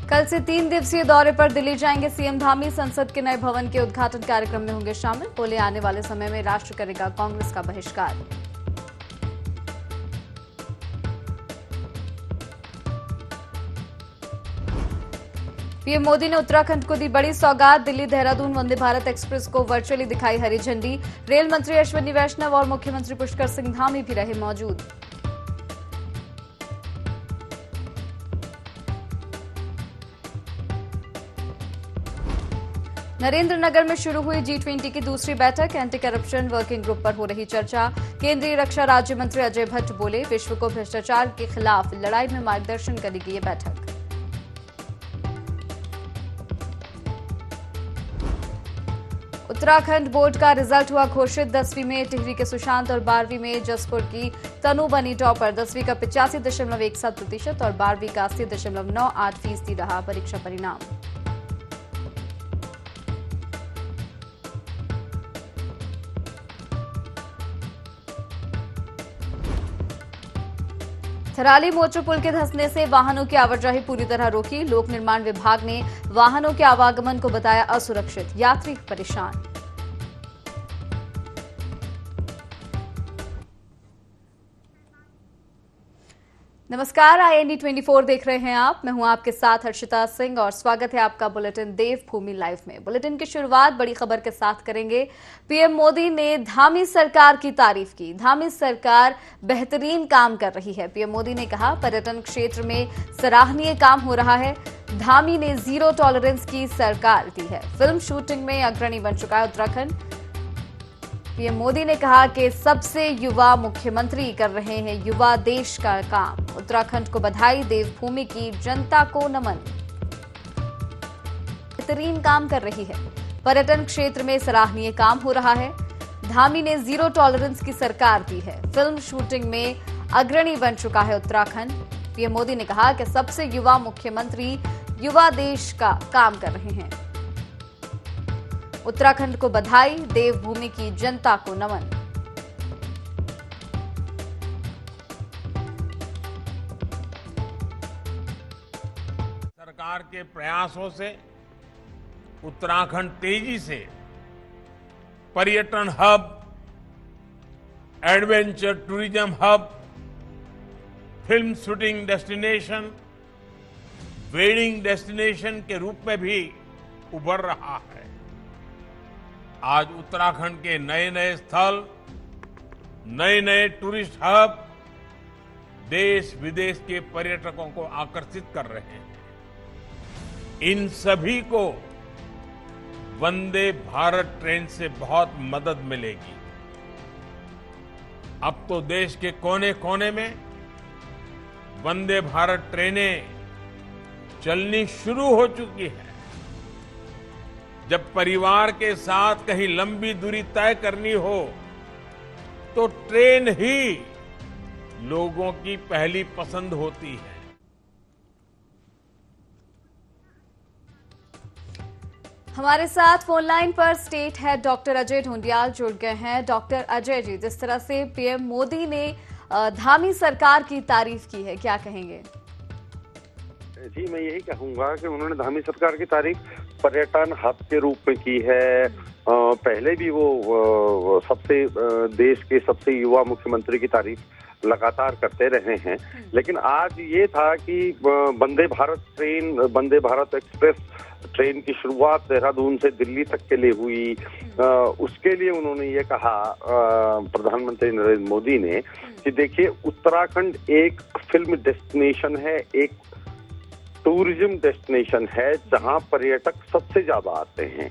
कल से 3 दिवसीय दौरे पर दिल्ली जाएंगे सीएम धामी। संसद के नए भवन के उद्घाटन कार्यक्रम में होंगे शामिल। बोले आने वाले समय में राष्ट्र करेगा कांग्रेस का बहिष्कार। पीएम मोदी ने उत्तराखंड को दी बड़ी सौगात। दिल्ली देहरादून वंदे भारत एक्सप्रेस को वर्चुअली दिखाई हरी झंडी। रेल मंत्री अश्विनी वैष्णव और मुख्यमंत्री पुष्कर सिंह धामी भी रहे मौजूद। नरेंद्रनगर में शुरू हुई G20 की दूसरी बैठक। एंटी करप्शन वर्किंग ग्रुप पर हो रही चर्चा। केंद्रीय रक्षा राज्य मंत्री अजय भट्ट बोले, विश्व को भ्रष्टाचार के खिलाफ लड़ाई में मार्गदर्शन करेगी ये बैठक। उत्तराखंड बोर्ड का रिजल्ट हुआ घोषित। 10वीं में टिहरी के सुशांत और 12वीं में जसपुर की तनु बनी टॉपर। 10वीं का 85.17% और 12वीं का 80.98% रहा परीक्षा परिणाम। थराली मोटर पुल के धंसने से वाहनों की आवाजाही पूरी तरह रोकी। लोक निर्माण विभाग ने वाहनों के आवागमन को बताया असुरक्षित। यात्री परेशान। नमस्कार, IND 24 देख रहे हैं आप। मैं हूं आपके साथ हर्षिता सिंह और स्वागत है आपका बुलेटिन देवभूमि लाइव में। बुलेटिन की शुरुआत बड़ी खबर के साथ करेंगे। पीएम मोदी ने धामी सरकार की तारीफ की। धामी सरकार बेहतरीन काम कर रही है। पीएम मोदी ने कहा, पर्यटन क्षेत्र में सराहनीय काम हो रहा है। धामी ने जीरो टॉलरेंस की सरकार दी है। फिल्म शूटिंग में अग्रणी बन चुका है उत्तराखंड। पीएम मोदी ने कहा कि सबसे युवा मुख्यमंत्री कर रहे हैं युवा देश का काम। उत्तराखंड को बधाई, देवभूमि की जनता को नमन। बेहतरीन काम कर रही है। पर्यटन क्षेत्र में सराहनीय काम हो रहा है। धामी ने जीरो टॉलरेंस की सरकार दी है। फिल्म शूटिंग में अग्रणी बन चुका है उत्तराखंड। पीएम मोदी ने कहा कि सबसे युवा मुख्यमंत्री युवा देश का काम कर रहे हैं। उत्तराखंड को बधाई, देवभूमि की जनता को नमन। सरकार के प्रयासों से उत्तराखंड तेजी से पर्यटन hub, adventure tourism hub, film shooting destination, wedding destination के रूप में भी उभर रहा है। आज उत्तराखंड के नए नए स्थल, नए नए टूरिस्ट हब देश विदेश के पर्यटकों को आकर्षित कर रहे हैं। इन सभी को वंदे भारत ट्रेन से बहुत मदद मिलेगी। अब तो देश के कोने कोने में वंदे भारत ट्रेनें चलनी शुरू हो चुकी है। जब परिवार के साथ कहीं लंबी दूरी तय करनी हो तो ट्रेन ही लोगों की पहली पसंद होती है। हमारे साथ फोन लाइन पर state head doctor Ajay Dhoundiyal जुड़ गए हैं। डॉक्टर अजय जी, जिस तरह से पीएम मोदी ने धामी सरकार की तारीफ की है, क्या कहेंगे? जी, मैं यही कहूंगा कि उन्होंने धामी सरकार की तारीफ पर्यटन हब के रूप में की है। पहले भी वो सबसे देश के सबसे युवा मुख्यमंत्री की तारीफ लगातार करते रहे हैं। लेकिन आज ये था कि Vande Bharat train, Vande Bharat express train की शुरुआत देहरादून से दिल्ली तक के लिए हुई। उसके लिए उन्होंने ये कहा, प्रधानमंत्री नरेंद्र मोदी ने, कि देखिए उत्तराखंड एक फिल्म डेस्टिनेशन है, एक टूरिज्म डेस्टिनेशन है जहां पर्यटक सबसे ज्यादा आते हैं,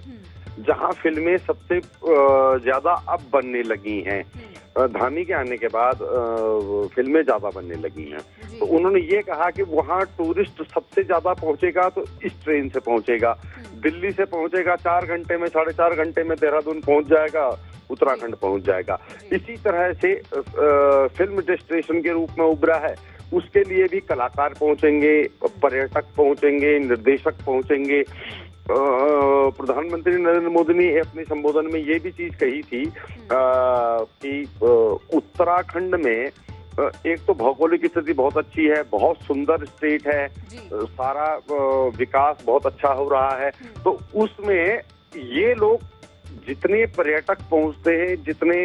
जहां फिल्में सबसे ज्यादा अब बनने लगी हैं। धामी के आने के बाद फिल्में ज्यादा बनने लगी हैं। तो उन्होंने ये कहा कि वहां टूरिस्ट सबसे ज्यादा पहुंचेगा तो इस ट्रेन से पहुंचेगा। दिल्ली से पहुंचेगा 4 घंटे में, 4.5 घंटे में देहरादून पहुंच जाएगा, उत्तराखंड पहुंच जाएगा। इसी तरह से फिल्म डेस्टिनेशन के रूप में उभरा है। उसके लिए भी कलाकार पहुंचेंगे, पर्यटक पहुंचेंगे, निर्देशक पहुंचेंगे। प्रधानमंत्री नरेंद्र मोदी ने अपने संबोधन में ये भी चीज कही थी कि उत्तराखंड में एक तो भौगोलिक स्थिति बहुत अच्छी है, बहुत सुंदर स्टेट है, सारा विकास बहुत अच्छा हो रहा है। तो उसमें ये लोग जितने पर्यटक पहुंचते हैं, जितने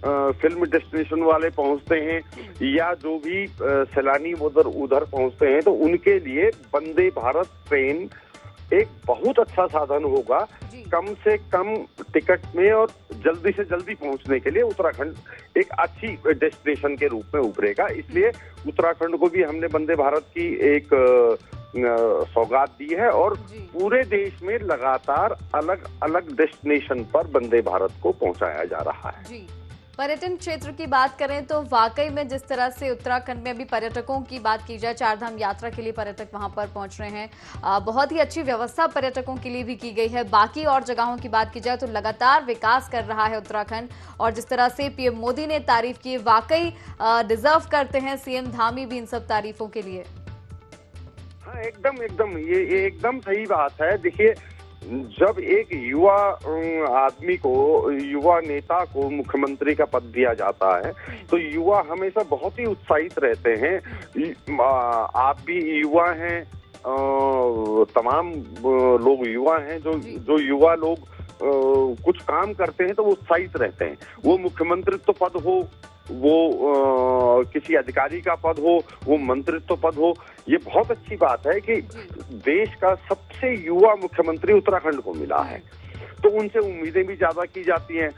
फिल्म डेस्टिनेशन वाले पहुंचते हैं, या जो भी सैलानी उधर पहुंचते हैं, तो उनके लिए वंदे भारत ट्रेन एक बहुत अच्छा साधन होगा, कम से कम टिकट में और जल्दी से जल्दी पहुंचने के लिए उत्तराखंड एक अच्छी डेस्टिनेशन के रूप में उभरेगा। इसलिए उत्तराखंड को भी हमने वंदे भारत की एक सौगात दी है और पूरे देश में लगातार अलग अलग डेस्टिनेशन पर वंदे भारत को पहुंचाया जा रहा है। पर्यटन क्षेत्र की बात करें तो वाकई में जिस तरह से उत्तराखंड में अभी पर्यटकों की बात की जाए, चारधाम यात्रा के लिए पर्यटक वहां पर पहुंच रहे हैं, बहुत ही अच्छी व्यवस्था पर्यटकों के लिए भी की गई है। बाकी और जगहों की बात की जाए तो लगातार विकास कर रहा है उत्तराखंड, और जिस तरह से पीएम मोदी ने तारीफ की, वाकई डिजर्व करते हैं सीएम धामी भी इन सब तारीफों के लिए। हाँ, एकदम ये एकदम सही बात है। देखिए, जब एक युवा आदमी को, युवा नेता को मुख्यमंत्री का पद दिया जाता है, तो युवा हमेशा बहुत ही उत्साहित रहते हैं। आप भी युवा हैं, तमाम लोग युवा हैं। जो युवा लोग कुछ काम करते हैं तो वो उत्साहित रहते हैं। वो मुख्यमंत्रित्व पद हो, वो किसी अधिकारी का पद हो, वो मंत्रित्व पद हो, ये बहुत अच्छी बात है कि देश का सबसे युवा मुख्यमंत्री उत्तराखंड को मिला है। तो उनसे उम्मीदें भी ज्यादा की जाती हैं।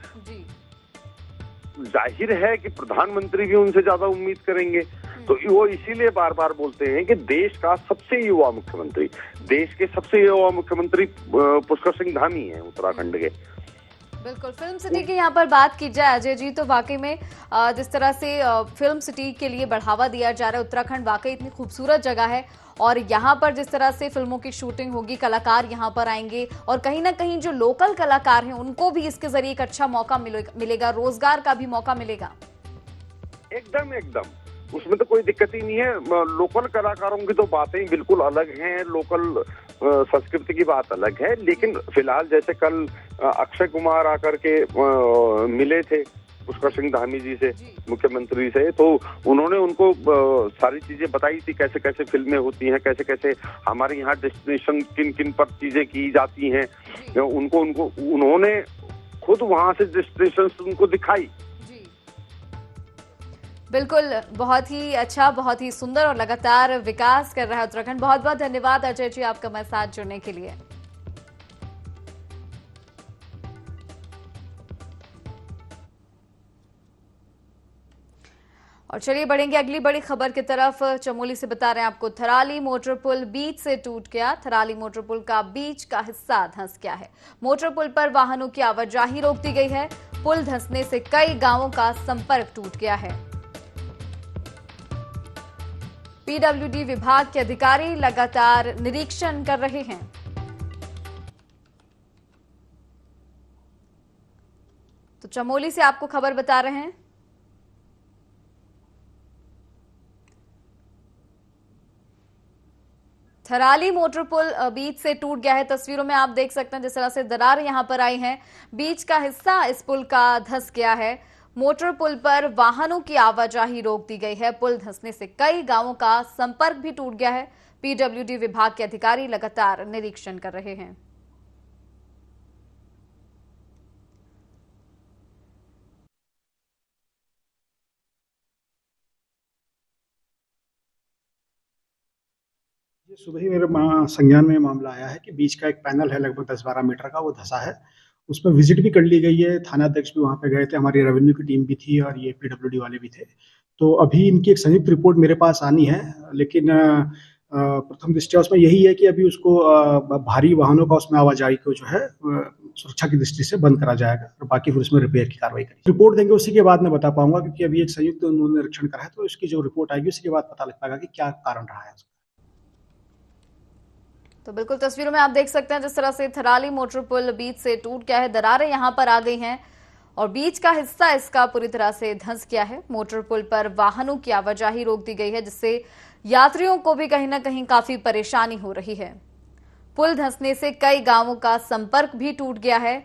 जाहिर है कि प्रधानमंत्री भी उनसे ज्यादा उम्मीद करेंगे। तो वो इसीलिए बार बार बोलते हैं कि देश का सबसे युवा मुख्यमंत्री, देश के सबसे युवा मुख्यमंत्री पुष्कर सिंह धामी हैं उत्तराखंड के। बिल्कुल, फिल्म सिटी की यहाँ पर बात की जाए अजय जी, तो वाकई में जिस तरह से फिल्म सिटी के लिए बढ़ावा दिया जा रहा है, उत्तराखंड वाकई इतनी खूबसूरत जगह है, और यहाँ पर जिस तरह से फिल्मों की शूटिंग होगी, कलाकार यहाँ पर आएंगे, और कहीं ना कहीं जो लोकल कलाकार हैं उनको भी इसके जरिए एक अच्छा मौका मिलेगा, रोजगार का भी मौका मिलेगा। एकदम उसमें तो कोई दिक्कत ही नहीं है। लोकल कलाकारों की तो बातें बिल्कुल अलग हैं, लोकल संस्कृति की बात अलग है। लेकिन फिलहाल जैसे कल अक्षय कुमार आकर के मिले थे पुष्कर सिंह धामी जी से, मुख्यमंत्री से, तो उन्होंने उनको सारी चीजें बताई थी, कैसे कैसे फिल्में होती हैं, कैसे कैसे हमारे यहाँ डेस्टिनेशन किन किन पर चीजें की जाती हैं। उन्होंने खुद वहां से डेस्टिनेशन उनको दिखाई। बिल्कुल, बहुत ही अच्छा, बहुत ही सुंदर और लगातार विकास कर रहा है उत्तराखंड। बहुत बहुत धन्यवाद अजय जी आपका हमारे साथ जुड़ने के लिए। और चलिए बढ़ेंगे अगली बड़ी खबर की तरफ। चमोली से बता रहे हैं आपको, थराली मोटर पुल बीच से टूट गया। थराली मोटर पुल का बीच का हिस्सा धंस गया है। मोटर पुल पर वाहनों की आवाजाही रोक दी गई है। पुल धंसने से कई गांवों का संपर्क टूट गया है। पीडब्ल्यूडी विभाग के अधिकारी लगातार निरीक्षण कर रहे हैं। तो चमोली से आपको खबर बता रहे हैं। थराली मोटर पुल बीच से टूट गया है। तस्वीरों में आप देख सकते हैं जिस तरह से दरार यहां पर आई है, बीच का हिस्सा इस पुल का धंस गया है। मोटर पुल पर वाहनों की आवाजाही रोक दी गई है। पुल धंसने से कई गांवों का संपर्क भी टूट गया है। पीडब्ल्यूडी विभाग के अधिकारी लगातार निरीक्षण कर रहे हैं। सुबह ही मेरे संज्ञान में मामला आया है कि बीच का एक पैनल है लगभग 10-12 मीटर का, वो धंसा है। उस पर विजिट भी कर ली गई है, थाना अध्यक्ष भी वहां पे गए थे, हमारी रेवेन्यू की टीम भी थी और ये पीडब्ल्यूडी वाले भी थे। तो अभी इनकी एक संयुक्त रिपोर्ट मेरे पास आनी है, लेकिन प्रथम दृष्टया उसमें यही है कि अभी उसको भारी वाहनों का उसमें आवाजाही को जो है सुरक्षा की दृष्टि से बंद करा जाएगा, और बाकी फिर उसमें रिपेयर की कार्रवाई करेगी। रिपोर्ट देंगे उसी के बाद मैं बता पाऊंगा, क्योंकि अभी एक संयुक्त उन्होंने निरीक्षण करा है, तो इसकी जो रिपोर्ट आएगी उसके बाद पता लग पाएगा कि क्या कारण रहा है। तो बिल्कुल तस्वीरों में आप देख सकते हैं जिस तरह से थराली मोटर पुल बीच से टूट गया है, दरारें यहां पर आ गई हैं और बीच का हिस्सा इसका पूरी तरह से धंस गया है। मोटर पुल पर वाहनों की आवाजाही रोक दी गई है, जिससे यात्रियों को भी कहीं ना कहीं काफी परेशानी हो रही है। पुल धंसने से कई गांवों का संपर्क भी टूट गया है।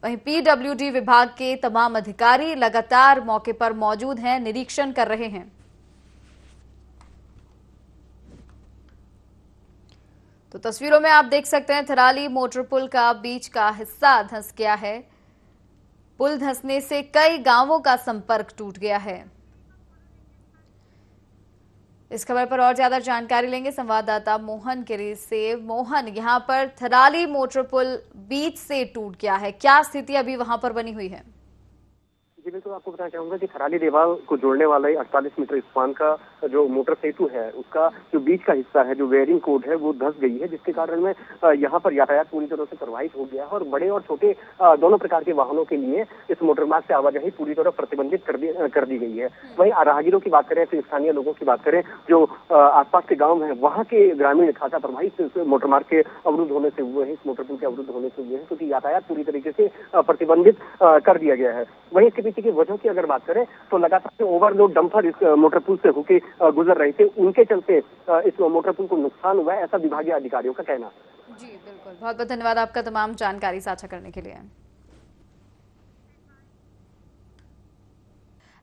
वहीं पीडब्ल्यूडी विभाग के तमाम अधिकारी लगातार मौके पर मौजूद हैं, निरीक्षण कर रहे हैं। तो तस्वीरों में आप देख सकते हैं थराली मोटर पुल का बीच का हिस्सा धंस गया है। पुल धंसने से कई गांवों का संपर्क टूट गया है। इस खबर पर और ज्यादा जानकारी लेंगे संवाददाता मोहन गिरी से। मोहन, यहां पर थराली मोटर पुल बीच से टूट गया है, क्या स्थिति अभी वहां पर बनी हुई है? जी बिल्कुल, आपको बताना चाहूंगा कि थराली देवाल को जोड़ने वाला 48 मीटर स्पान का जो मोटर सेतु है, उसका जो बीच का हिस्सा है, जो वेयरिंग कोड है, वो धंस गई है, जिसके कारण में यहाँ पर यातायात पूरी तरह से प्रभावित हो गया है और बड़े और छोटे दोनों प्रकार के वाहनों के लिए इस मोटर मार्ग से आवाजाही पूरी तरह प्रतिबंधित कर दी गई है। वहीं राहगीरों की बात करें, फिर स्थानीय लोगों की बात करें, जो आसपास के गाँव है, वहाँ के ग्रामीण खासा प्रभावित इस मोटर मार्ग के अवरुद्ध होने से हुए हैं, इस मोटर पुल के अवरुद्ध होने से हुए हैं, क्योंकि यातायात पूरी तरीके से प्रतिबंधित कर दिया गया है। वहीं इसके पीछे की वजह की अगर बात करें तो लगातार ओवरलोड डंपर इस मोटर पुल से होके गुजर रहे थे, उनके चलते इस मोटर पुल को नुकसान हुआ है, ऐसा विभागीय अधिकारियों का कहना है। जी बिल्कुल, बहुत बहुत धन्यवाद आपका तमाम जानकारी साझा करने के लिए।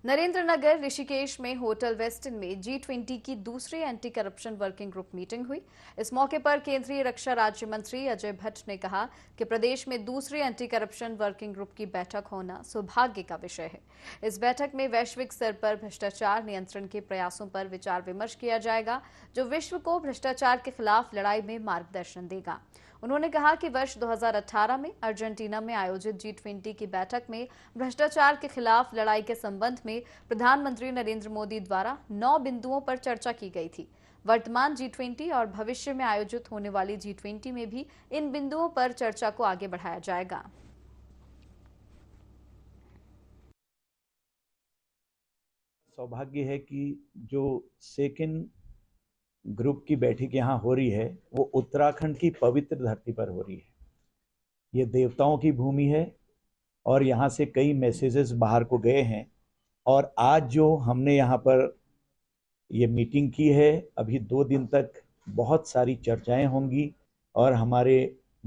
नरेंद्रनगर ऋषिकेश में होटल वेस्टन में G20 की दूसरी anti corruption working group meeting हुई। इस मौके पर केंद्रीय रक्षा राज्य मंत्री अजय भट्ट ने कहा कि प्रदेश में दूसरी एंटी करप्शन वर्किंग ग्रुप की बैठक होना सौभाग्य का विषय है। इस बैठक में वैश्विक स्तर पर भ्रष्टाचार नियंत्रण के प्रयासों पर विचार विमर्श किया जाएगा, जो विश्व को भ्रष्टाचार के खिलाफ लड़ाई में मार्गदर्शन देगा। उन्होंने कहा कि वर्ष 2018 में अर्जेंटीना में आयोजित G20 की बैठक में भ्रष्टाचार के खिलाफ लड़ाई के संबंध में प्रधानमंत्री नरेंद्र मोदी द्वारा 9 बिंदुओं पर चर्चा की गई थी। वर्तमान G20 और भविष्य में आयोजित होने वाली G20 में भी इन बिंदुओं पर चर्चा को आगे बढ़ाया जाएगा। सौभाग्य है कि जो सेकंड ग्रुप की बैठक यहाँ हो रही है वो उत्तराखंड की पवित्र धरती पर हो रही है। ये देवताओं की भूमि है और यहाँ से कई मैसेजेस बाहर को गए हैं और आज जो हमने यहाँ पर ये मीटिंग की है, अभी 2 दिन तक बहुत सारी चर्चाएं होंगी और हमारे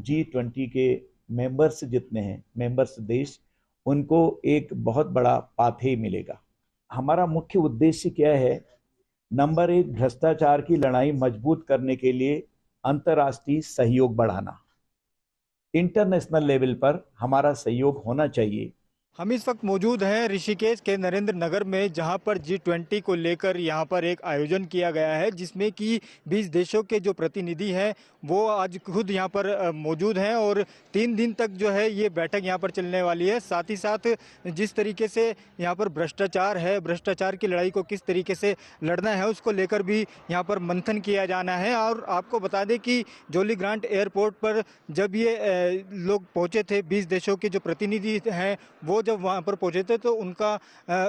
G20 के मेंबर्स जितने हैं, मेंबर्स देश, उनको एक बहुत बड़ा पाथवे मिलेगा। हमारा मुख्य उद्देश्य क्या है? नंबर 1, भ्रष्टाचार की लड़ाई मजबूत करने के लिए अंतर्राष्ट्रीय सहयोग बढ़ाना। इंटरनेशनल लेवल पर हमारा सहयोग होना चाहिए। हम इस वक्त मौजूद हैं ऋषिकेश के नरेंद्र नगर में, जहां पर G20 को लेकर यहां पर एक आयोजन किया गया है, जिसमें कि 20 देशों के जो प्रतिनिधि हैं वो आज खुद यहां पर मौजूद हैं और 3 दिन तक जो है ये बैठक यहां पर चलने वाली है। साथ ही साथ जिस तरीके से यहां पर भ्रष्टाचार है, भ्रष्टाचार की लड़ाई को किस तरीके से लड़ना है, उसको लेकर भी यहां पर मंथन किया जाना है। और आपको बता दें कि जॉली ग्रांट एयरपोर्ट पर जब ये लोग पहुंचे थे, 20 देशों के जो प्रतिनिधि हैं वो जब वहां पर पहुंचे थे, तो उनका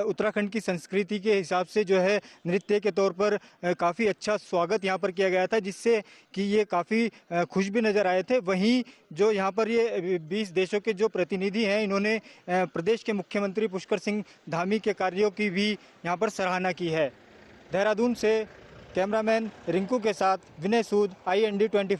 उत्तराखंड की संस्कृति के हिसाब से जो है नृत्य के तौर पर काफ़ी अच्छा स्वागत यहां पर किया गया था, जिससे कि ये काफ़ी खुश भी नजर आए थे। वहीं जो यहां पर ये 20 देशों के जो प्रतिनिधि हैं, इन्होंने प्रदेश के मुख्यमंत्री पुष्कर सिंह धामी के कार्यों की भी यहाँ पर सराहना की है। देहरादून से कैमरामैन रिंकू के साथ विनय सूद, IND24।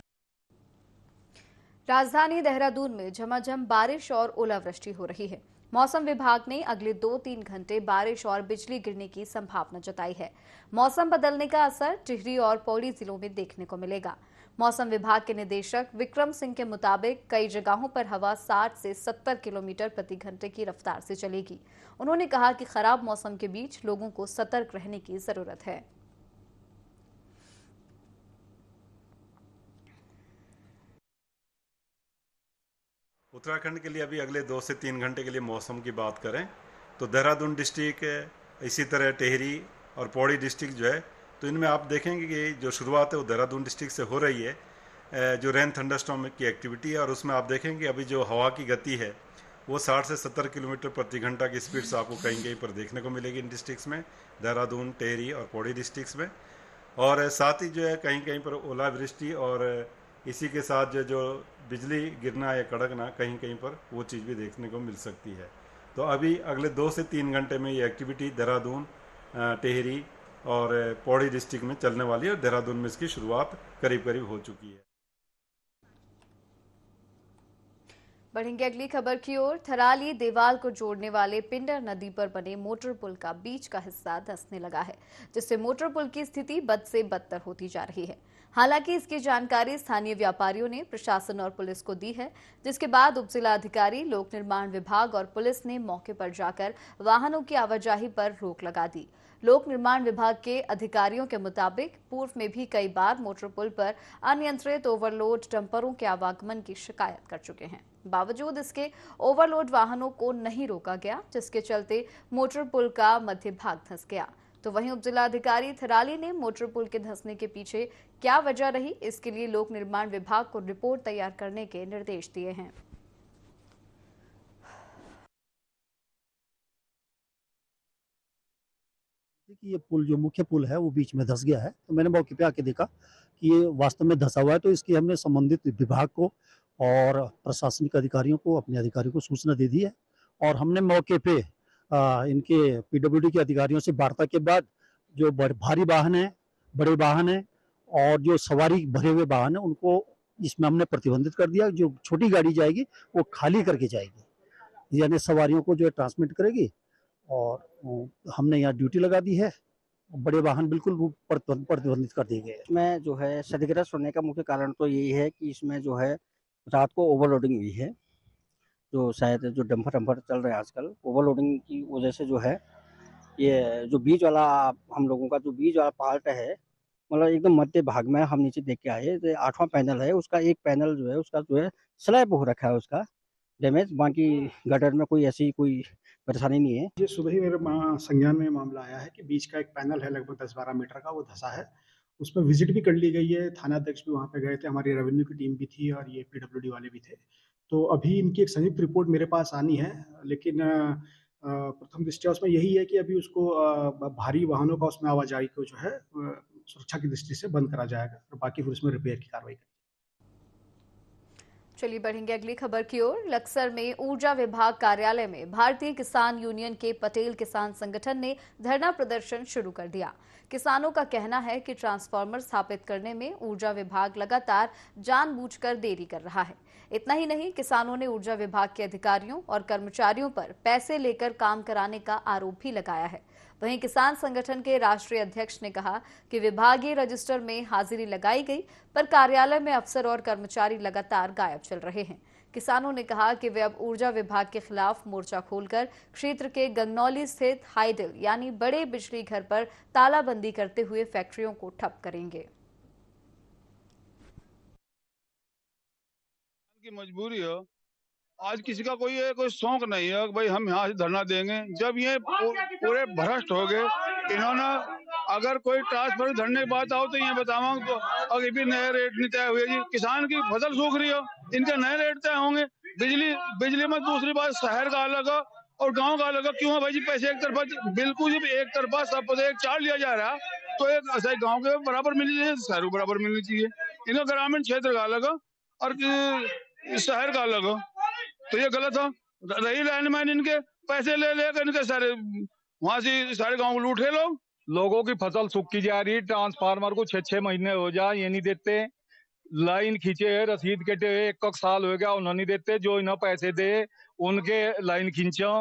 राजधानी देहरादून में झमाझम बारिश और ओलावृष्टि हो रही है। मौसम विभाग ने अगले 2-3 घंटे बारिश और बिजली गिरने की संभावना जताई है। मौसम बदलने का असर टिहरी और पौड़ी जिलों में देखने को मिलेगा। मौसम विभाग के निदेशक विक्रम सिंह के मुताबिक कई जगहों पर हवा 60 से 70 किलोमीटर प्रति घंटे की रफ्तार से चलेगी। उन्होंने कहा कि खराब मौसम के बीच लोगों को सतर्क रहने की जरूरत है। उत्तराखंड के लिए अभी अगले 2 से 3 घंटे के लिए मौसम की बात करें तो देहरादून डिस्ट्रिक्ट, इसी तरह टिहरी और पौड़ी डिस्ट्रिक्ट जो है, तो इनमें आप देखेंगे कि जो शुरुआत है वो देहरादून डिस्ट्रिक्ट से हो रही है, जो रेन थंडरस्टॉर्म की एक्टिविटी है। और उसमें आप देखेंगे अभी जो हवा की गति है वो 60 से 70 किलोमीटर प्रति घंटा की स्पीड से आपको कहीं कहीं पर देखने को मिलेगी इन डिस्ट्रिक्ट्स में, देहरादून, टिहरी और पौड़ी डिस्ट्रिक्ट्स में। और साथ ही जो है कहीं कहीं पर ओलावृष्टि और इसी के साथ जो बिजली गिरना या कड़कना कहीं कहीं पर वो चीज़ भी देखने को मिल सकती है। तो अभी अगले 2 से 3 घंटे में ये एक्टिविटी देहरादून, टिहरी और पौड़ी डिस्ट्रिक्ट में चलने वाली है और देहरादून में इसकी शुरुआत करीब करीब हो चुकी है। बढ़ेंगे अगली खबर की ओर। थराली देवाल को जोड़ने वाले पिंडर नदी पर बने मोटर पुल का बीच का हिस्सा धंसने लगा है, जिससे मोटर पुल की स्थिति बद से बदतर होती जा रही है। हालांकि इसकी जानकारी स्थानीय व्यापारियों ने प्रशासन और पुलिस को दी है, जिसके बाद उप जिलाधिकारी, लोक निर्माण विभाग और पुलिस ने मौके पर जाकर वाहनों की आवाजाही पर रोक लगा दी। लोक निर्माण विभाग के अधिकारियों के मुताबिक पूर्व में भी कई बार मोटर पुल पर अनियंत्रित ओवरलोड डंपरों के आवागमन की शिकायत कर चुके हैं। बावजूद इसके ओवरलोड वाहनों को नहीं रोका गया, जिसके चलते मोटर पुल का मध्य भाग धंस गया। तो वहीं उप जिलाधिकारी थराली ने मोटर पुल के धंसने के पीछे क्या वजह रही, इसके लिए लोक निर्माण विभाग को रिपोर्ट तैयार करने के निर्देश दिए हैं। कि ये पुल जो मुख्य पुल है वो बीच में धंस गया है, तो मैंने मौके पे आके देखा कि ये वास्तव में धंसा हुआ है। तो इसकी हमने संबंधित विभाग को और प्रशासनिक अधिकारियों को, अपने अधिकारियों को सूचना दे दी है और हमने मौके पे इनके पीडब्ल्यूडी के अधिकारियों से वार्ता के बाद जो भारी वाहन है, बड़े वाहन है और जो सवारी भरे हुए वाहन है, उनको इसमें हमने प्रतिबंधित कर दिया। जो छोटी गाड़ी जाएगी वो खाली करके जाएगी, यानी सवारियों को जो है ट्रांसमिट करेगी और हमने यहाँ ड्यूटी लगा दी है। बड़े वाहन बिल्कुल प्रतिबंधित कर दिए गए हैं। इसमें जो है क्षतिग्रस्त होने का मुख्य कारण तो यही है कि इसमें जो है रात को ओवरलोडिंग हुई है। जो शायद जो डंपर चल रहे हैं आजकल, ओवरलोडिंग की वजह से जो है ये जो बीच वाला हम लोगों का जो बीच वाला पार्ट है, मतलब एकदम मध्य भाग में हम नीचे देख के आए, तो 8वां पैनल है, उसका एक पैनल जो है उसका जो है स्लैब हो रखा है, उसका डैमेज। बाकी गटर में कोई ऐसी कोई परेशानी नहीं है। ये सुबह ही मेरे संज्ञान में मामला आया है कि बीच का एक पैनल है लगभग 10-12 मीटर का, वो धंसा है। उस पर विजिट भी कर ली गई है, थाना अध्यक्ष भी वहाँ पे गए थे, हमारी रेवेन्यू की टीम भी थी और ये पीडब्ल्यूडी वाले भी थे। तो अभी इनकी एक संयुक्त रिपोर्ट मेरे पास आनी है, लेकिन प्रथम दृष्टया उसमें यही है कि अभी उसको भारी वाहनों का उसमें आवाजाही को जो है सुरक्षा की दृष्टि से बंद करा जाएगा और बाकी फिर उसमें रिपेयर की कार्रवाई करेगी। चलिए बढ़ेंगे अगली खबर की ओर। लक्सर में ऊर्जा विभाग कार्यालय में भारतीय किसान यूनियन के पटेल किसान संगठन ने धरना प्रदर्शन शुरू कर दिया। किसानों का कहना है कि ट्रांसफार्मर स्थापित करने में ऊर्जा विभाग लगातार जानबूझकर देरी कर रहा है। इतना ही नहीं, किसानों ने ऊर्जा विभाग के अधिकारियों और कर्मचारियों पर पैसे लेकर काम कराने का आरोप भी लगाया है। वहीं किसान संगठन के राष्ट्रीय अध्यक्ष ने कहा कि विभागीय रजिस्टर में हाजिरी लगाई गई, पर कार्यालय में अफसर और कर्मचारी लगातार गायब चल रहे हैं। किसानों ने कहा कि वे अब ऊर्जा विभाग के खिलाफ मोर्चा खोलकर क्षेत्र के गंगनौली स्थित हाइडल यानी बड़े बिजली घर पर तालाबंदी करते हुए फैक्ट्रियों को ठप करेंगे। की मजबूरी है, आज किसी का कोई शौक नहीं है भाई हम यहाँ से धरना देंगे। जब ये पूरे भ्रष्ट हो गए, इन्होंने अगर कोई ट्रांसफर धरने की बात आओ तो ये बताऊँ तो अभी भी नए रेट नहीं तय हुए जी। किसान की फसल सूख रही हो, इनके नए रेट तय होंगे। बिजली में दूसरी बात शहर का अलग है और गांव का अलग है। क्यों है भाई जी? पैसे एक तरफा, बिल्कुल जब एक तरफा सब पैसे एक चार्ज लिया जा रहा है तो एक ऐसा गाँव के बराबर मिलनी चाहिए, शहर बराबर मिलनी चाहिए। इनका ग्रामीण क्षेत्र का अलग है और शहर का अलग है, तो ये गलत है। रही लाइनमैन इनके पैसे ले लेकर इनके सारे वहां से सारे गांव लूटे लोगों की फसल सूखी जा रही। ट्रांसफार्मर को 6-6 महीने हो जाए ये नहीं देते। लाइन खींचे है, रसीद कटे हुए 1 साल हो गया, उन्होंने नहीं देते। जो इन्हें पैसे दे उनके लाइन खींचो।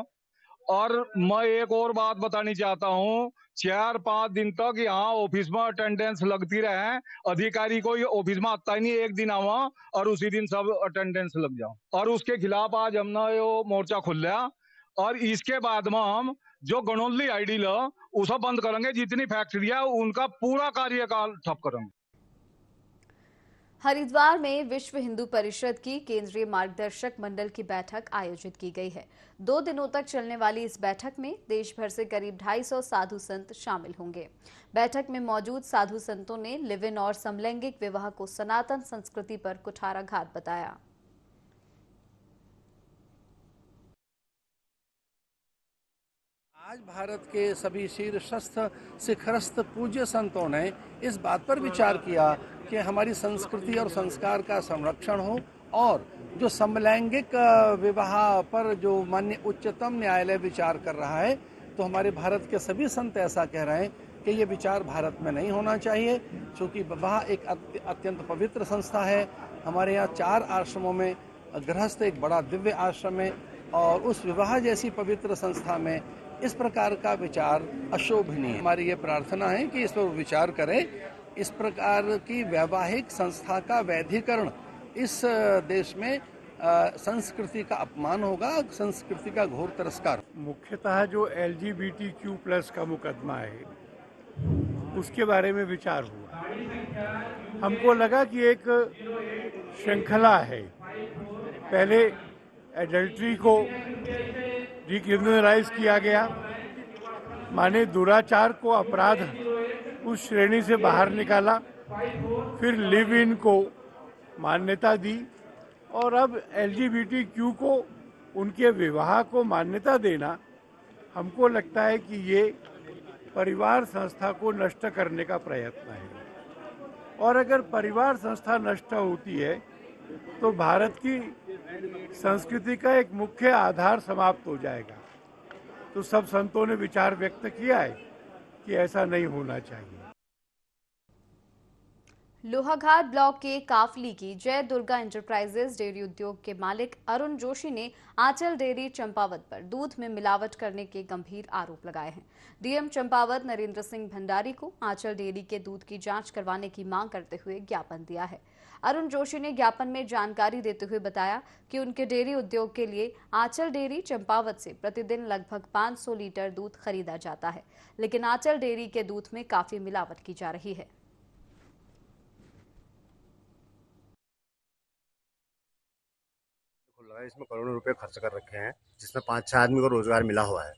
और मैं एक और बात बतानी चाहता हूँ, 4-5 दिन तक यहाँ ऑफिस में अटेंडेंस लगती रहे, अधिकारी कोई ऑफिस में आता ही नहीं। एक दिन आवा और उसी दिन सब अटेंडेंस लग जाओ। और उसके खिलाफ आज हमने यो मोर्चा खोल लिया और इसके बाद में हम जो गणोली आइडियल उसे बंद करेंगे। जितनी फैक्ट्री है उनका पूरा कार्यकाल ठप करेंगे। हरिद्वार में विश्व हिंदू परिषद की केंद्रीय मार्गदर्शक मंडल की बैठक आयोजित की गई है। 2 दिनों तक चलने वाली इस बैठक में देश भर से करीब 250 साधु संत शामिल होंगे। बैठक में मौजूद साधु संतों ने लिव इन और समलैंगिक विवाह को सनातन संस्कृति पर कुठाराघात बताया। आज भारत के सभी शीर्षस्थ शिखरस्थ पूज्य संतों ने इस बात पर विचार किया कि हमारी संस्कृति और संस्कार का संरक्षण हो और जो समलैंगिक विवाह पर जो माननीय उच्चतम न्यायालय विचार कर रहा है, तो हमारे भारत के सभी संत ऐसा कह रहे हैं कि ये विचार भारत में नहीं होना चाहिए, क्योंकि विवाह एक अत्यंत पवित्र संस्था है। हमारे यहाँ 4 आश्रमों में गृहस्थ एक बड़ा दिव्य आश्रम है और उस विवाह जैसी पवित्र संस्था में इस प्रकार का विचार अशोभनीय है। हमारी ये प्रार्थना है कि इस पर विचार करें। इस प्रकार की वैवाहिक संस्था का वैधीकरण इस देश में संस्कृति का अपमान होगा, संस्कृति का घोर तिरस्कार। मुख्यतः जो LGBTQ+ का मुकदमा है उसके बारे में विचार हुआ। हमको लगा कि एक श्रृंखला है। पहले एडल्ट्री को डिक्रिमिनलाइज किया गया, माने दुराचार को अपराध उस श्रेणी से बाहर निकाला, फिर लिव इन को मान्यता दी और अब LGBTQ को उनके विवाह को मान्यता देना हमको लगता है कि ये परिवार संस्था को नष्ट करने का प्रयत्न है। और अगर परिवार संस्था नष्ट होती है तो भारत की संस्कृति का एक मुख्य आधार समाप्त हो जाएगा। तो सब संतों ने विचार व्यक्त किया है कि ऐसा नहीं होना चाहिए। लोहाघाट ब्लॉक के काफली की जय दुर्गा एंटरप्राइजेज डेयरी उद्योग के मालिक अरुण जोशी ने आंचल डेयरी चंपावत पर दूध में मिलावट करने के गंभीर आरोप लगाए हैं। डीएम चंपावत नरेंद्र सिंह भंडारी को आंचल डेयरी के दूध की जांच करवाने की मांग करते हुए ज्ञापन दिया है। अरुण जोशी ने ज्ञापन में जानकारी देते हुए बताया कि उनके डेयरी उद्योग के लिए आंचल डेयरी चंपावत से प्रतिदिन लगभग 500 लीटर दूध खरीदा जाता है, लेकिन आंचल डेयरी के दूध में काफी मिलावट की जा रही है। इसमें करोड़ों रुपए खर्च कर रखे हैं, जिसमें 5-6 आदमी को रोजगार मिला हुआ है।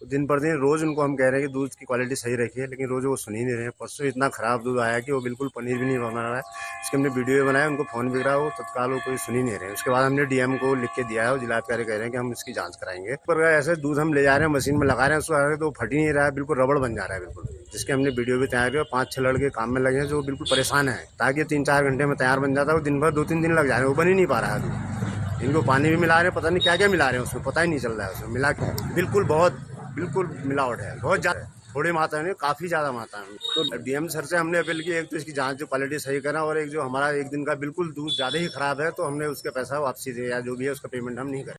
तो दिन पर दिन रोज उनको हम कह रहे हैं कि दूध की क्वालिटी सही रखिए, लेकिन रोज वो सुन ही नहीं रहे हैं। परसों इतना खराब दूध आया कि वो बिल्कुल पनीर भी नहीं बना रहा है। इसके हमने वीडियो बनाया, उनको फोन भी करा, वो तत्काल वो कोई सुन ही नहीं रहे। उसके बाद हमने डीएम को लिख के दिया है और जिलाधिकारी कह रहे हैं कि हम इसकी जांच कराएंगे। पर ऐसे दूध हम ले जा रहे हैं, मशीन में लगा रहे हैं, उसको तो फट ही नहीं रहा है, बिल्कुल रबड़ बन जा रहा है बिल्कुल। जिसके हमने वीडियो भी तैयार किया। 5-6 लड़के काम में लगे हैं जो बिल्कुल परेशान है, ताकि 3-4 घंटे में तैयार बन जाता है। वो दिन भर 2-3 दिन लग जा रहे हैं, वो बन ही नहीं पा रहा है दूध। इनको पानी भी मिला रहे हैं, पता नहीं क्या क्या मिला रहे हैं उसमें, पता ही नहीं चल रहा है उसमें मिला के। बिल्कुल मिलावट है, बहुत ज्यादा, थोड़ी मात्रा में, काफी ज्यादा मात्रा में। तो डीएम सर से हमने अपील की, एक तो इसकी जांच जो क्वालिटी सही करा, और एक जो हमारा एक दिन का बिल्कुल दूध ज्यादा ही खराब है, तो हमने उसके पैसा वापसी दे या जो भी है उसका पेमेंट हम नहीं करें।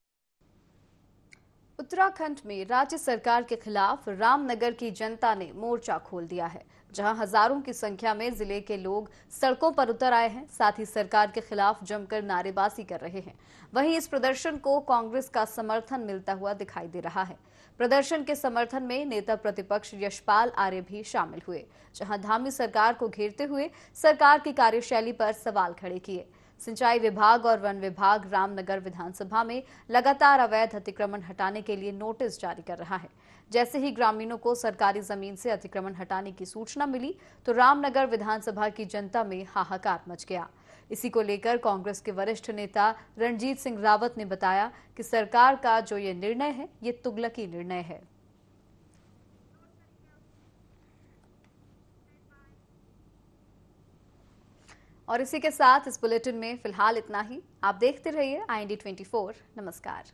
उत्तराखंड में राज्य सरकार के खिलाफ रामनगर की जनता ने मोर्चा खोल दिया है, जहां हजारों की संख्या में जिले के लोग सड़कों पर उतर आए हैं। साथ ही सरकार के खिलाफ जमकर नारेबाजी कर रहे हैं। वहीं इस प्रदर्शन को कांग्रेस का समर्थन मिलता हुआ दिखाई दे रहा है। प्रदर्शन के समर्थन में नेता प्रतिपक्ष यशपाल आर्य भी शामिल हुए, जहां धामी सरकार को घेरते हुए सरकार की कार्यशैली पर सवाल खड़े किए। सिंचाई विभाग और वन विभाग रामनगर विधानसभा में लगातार अवैध अतिक्रमण हटाने के लिए नोटिस जारी कर रहा है। जैसे ही ग्रामीणों को सरकारी जमीन से अतिक्रमण हटाने की सूचना मिली तो रामनगर विधानसभा की जनता में हाहाकार मच गया। इसी को लेकर कांग्रेस के वरिष्ठ नेता रणजीत सिंह रावत ने बताया कि सरकार का जो ये निर्णय है, ये तुगलकी निर्णय है। और इसी के साथ इस बुलेटिन में फिलहाल इतना ही। आप देखते रहिए IND 24। नमस्कार।